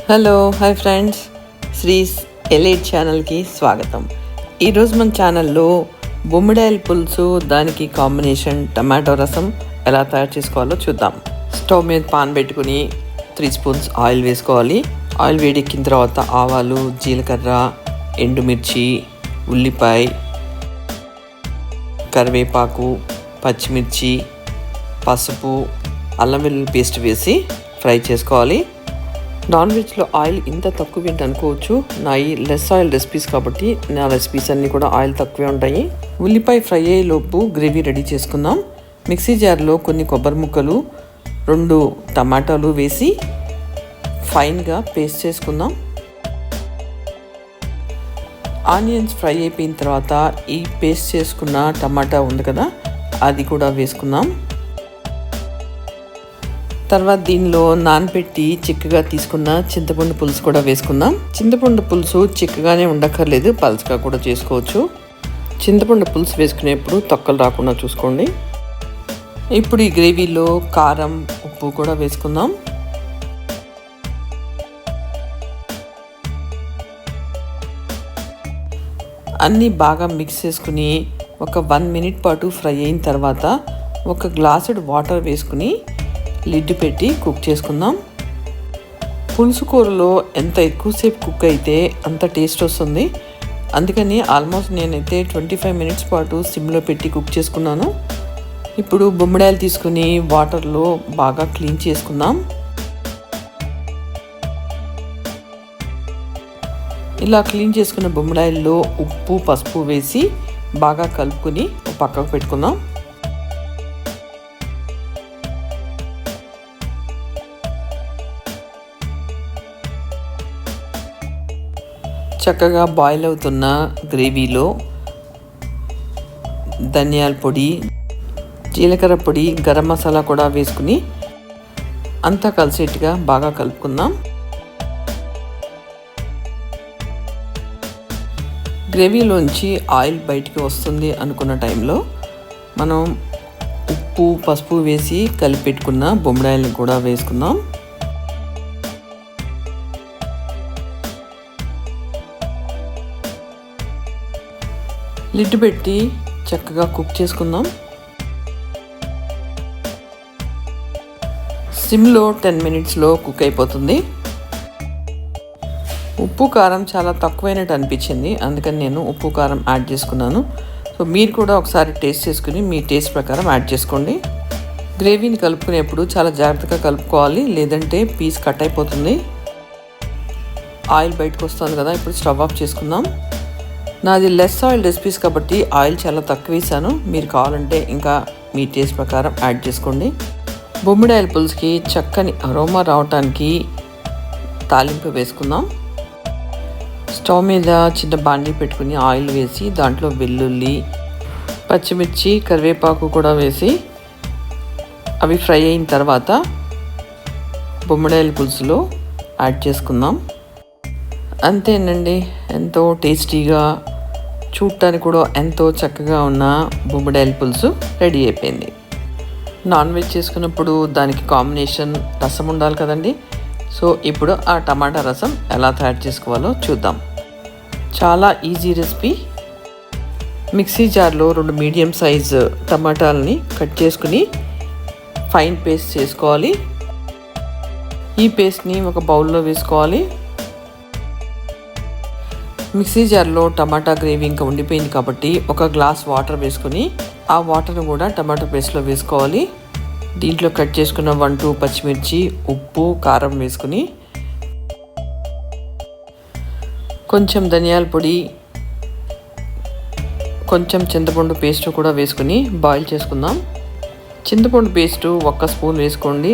Hello hi friends, శ్రీస్ elite ఛానల్కి స్వాగతం. ఈరోజు మన ఛానల్లో బొమ్మిడాయల పులుసు, దానికి కాంబినేషన్ టమాటో రసం ఎలా తయారు చేసుకోవాలో చూద్దాం. స్టవ్ మీద పాన్ పెట్టుకుని 3 స్పూన్స్ ఆయిల్ వేసుకోవాలి. ఆయిల్ వేడెక్కిన తర్వాత ఆవాలు, జీలకర్ర, ఎండుమిర్చి, ఉల్లిపాయ, కరివేపాకు, పచ్చిమిర్చి, పసుపు, అల్లం వెల్లుల్లి పేస్ట్ వేసి ఫ్రై చేసుకోవాలి. నాన్ వెజ్లో ఆయిల్ ఇంత తక్కువ ఏంటి అనుకోవచ్చు, నా ఈ లెస్ ఆయిల్ రెసిపీస్ కాబట్టి నా రెసిపీస్ అన్నీ కూడా ఆయిల్ తక్కువే ఉంటాయి. ఉల్లిపాయ ఫ్రై అయ్యేలోపు గ్రేవీ రెడీ చేసుకుందాం. మిక్సీ జార్లో కొన్ని కొబ్బరి ముక్కలు, 2 టమాటాలు వేసి ఫైన్గా పేస్ట్ చేసుకుందాం. ఆనియన్స్ ఫ్రై అయిపోయిన తర్వాత ఈ పేస్ట్ చేసుకున్న టమాటా ఉంది కదా, అది కూడా వేసుకుందాం. తర్వాత దీనిలో నానబెట్టి చిక్కగా తీసుకున్న చింతపండు పులుసు కూడా వేసుకుందాం. చింతపండు పులుసు చిక్కగానే ఉండక్కర్లేదు, పలుచగా కూడా చేసుకోవచ్చు. చింతపండు పులుసు వేసుకునేప్పుడు తొక్కలు రాకుండా చూసుకోండి. ఇప్పుడు ఈ గ్రేవీలో కారం, ఉప్పు కూడా వేసుకుందాం. అన్నీ బాగా మిక్స్ చేసుకుని ఒక 1 మినిట్ పాటు ఫ్రై అయిన తర్వాత ఒక గ్లాసుడు వాటర్ వేసుకుని లిడ్ పెట్టి కుక్ చేసుకుందాం. పులుసు కూరలో ఎంత ఎక్కువసేపు కుక్ అయితే అంత టేస్ట్ వస్తుంది. అందుకని ఆల్మోస్ట్ నేనైతే 25 మినిట్స్ పాటు సిమ్లో పెట్టి కుక్ చేసుకున్నాను. ఇప్పుడు బొమ్మిడాయలు తీసుకుని వాటర్లో బాగా క్లీన్ చేసుకుందాం. ఇలా క్లీన్ చేసుకున్న బొమ్మిడాయల్లో ఉప్పు, పసుపు వేసి బాగా కలుపుకొని పక్కకు పెట్టుకుందాం. చక్కగా బాయిల్ అవుతున్న గ్రేవీలో ధనియాల పొడి, జీలకర్ర పొడి, గరం మసాలా కూడా వేసుకుని అంతా కలిసేట్టుగా బాగా కలుపుకుందాం. గ్రేవీలోంచి ఆయిల్ బయటికి వస్తుంది అనుకున్న టైంలో మనం ఉప్పు, పసుపు వేసి కలిపెట్టుకున్న బొమ్మిడాయలను కూడా వేసుకుందాం. లిడ్ పెట్టి చక్కగా కుక్ చేసుకుందాం. సిమ్లో 10 మినిట్స్లో కుక్ అయిపోతుంది. ఉప్పు, కారం చాలా తక్కువైనట్టు అనిపించింది, అందుకని నేను ఉప్పు, కారం యాడ్ చేసుకున్నాను. సో మీరు కూడా ఒకసారి టేస్ట్ చేసుకుని మీ టేస్ట్ ప్రకారం యాడ్ చేసుకోండి. గ్రేవీని కలుపుకునేప్పుడు చాలా జాగ్రత్తగా కలుపుకోవాలి, లేదంటే పీస్ కట్ అయిపోతుంది. ఆయిల్ బయటకు వస్తుంది కదా, ఇప్పుడు స్టవ్ ఆఫ్ చేసుకుందాం. నాది లెస్ ఆయిల్ రెసిపీస్ కాబట్టి ఆయిల్ చాలా తక్కువ వేసాను. మీరు కావాలంటే ఇంకా మీ టేస్ట్ ప్రకారం యాడ్ చేసుకోండి. బొమ్మిడాయల పులుసుకి చక్కని అరోమా రావటానికి తాలింపు వేసుకుందాం. స్టవ్ మీద చిన్న బాండీ పెట్టుకుని ఆయిల్ వేసి దాంట్లో వెల్లుల్లి, పచ్చిమిర్చి, కరివేపాకు కూడా వేసి అవి ఫ్రై అయిన తర్వాత బొమ్మిడాయల పులుసులో యాడ్ చేసుకుందాం. అంతేనండి, ఎంతో టేస్టీగా, చూడటానికి కూడా ఎంతో చక్కగా ఉన్న బొమ్మిడాయల పులుసు రెడీ అయిపోయింది. నాన్ వెజ్ చేసుకున్నప్పుడు దానికి కాంబినేషన్ రసం ఉండాలి కదండి. సో ఇప్పుడు ఆ టమాటా రసం ఎలా తయారు చేసుకోవాలో చూద్దాం. చాలా ఈజీ రెసిపీ. మిక్సీ జార్లో 2 మీడియం సైజు టమాటాలని కట్ చేసుకుని ఫైన్ పేస్ట్ చేసుకోవాలి. ఈ పేస్ట్ని ఒక బౌల్లో వేసుకోవాలి. మిక్సీ జార్లో టమాటా గ్రేవీ ఇంకా ఉండిపోయింది కాబట్టి ఒక గ్లాస్ వాటర్ వేసుకుని ఆ వాటర్ను కూడా టమాటా పేస్ట్లో వేసుకోవాలి. దీంట్లో కట్ చేసుకున్న 1-2 పచ్చిమిర్చి, ఉప్పు, కారం వేసుకుని కొంచెం ధనియాల పొడి, కొంచెం చింతపండు పేస్ట్ కూడా వేసుకుని బాయిల్ చేసుకుందాం. చింతపండు పేస్టు 1 స్పూన్ వేసుకోండి.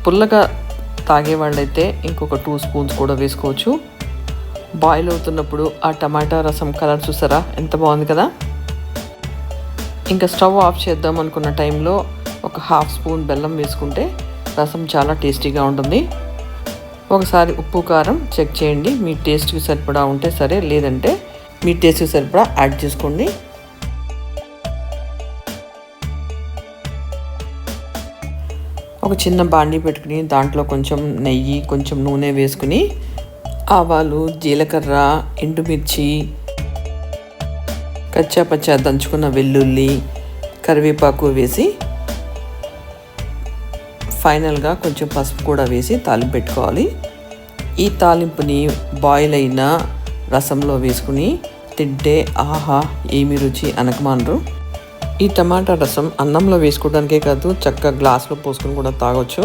పుల్లగా తాగేవాళ్ళైతే ఇంకొక 2 స్పూన్స్ కూడా వేసుకోవచ్చు. బాయిల్ అవుతున్నప్పుడు ఆ టమాటా రసం కలర్ చూసారా, ఎంత బాగుంది కదా. ఇంకా స్టవ్ ఆఫ్ చేద్దాం అనుకున్న టైంలో ఒక 1/2 స్పూన్ బెల్లం వేసుకుంటే రసం చాలా టేస్టీగా ఉంటుంది. ఒకసారి ఉప్పు, కారం చెక్ చేయండి. మీ టేస్ట్కి సరిపడా ఉంటే సరే, లేదంటే మీ టేస్ట్కి సరిపడా యాడ్ చేసుకోండి. ఒక చిన్న బాండీ పెట్టుకుని దాంట్లో కొంచెం నెయ్యి కొంచెం నూనె వేసుకుని ఆవాలు జీలకర్ర ఎండుమిర్చి కచ్చాపచ్చా దంచుకున్న వెల్లుల్లి కరివేపాకు వేసి ఫైనల్గా కొంచెం పసుపు కూడా వేసి తాలింపు పెట్టుకోవాలి. ఈ తాలింపుని బాయిల్ అయిన రసంలో వేసుకుని తింటే ఆహా ఏమి రుచి అనకమానరు. ఈ టమాటా రసం అన్నంలో వేసుకోవడానికే కాదు చక్కగా గ్లాస్లో పోసుకొని కూడా తాగొచ్చు.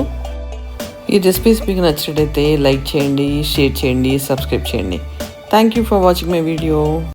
ఈ రెసిపీస్ మీకు నచ్చినట్టయితే లైక్ చేయండి, షేర్ చేయండి, సబ్స్క్రైబ్ చేయండి. Thank you for watching my video.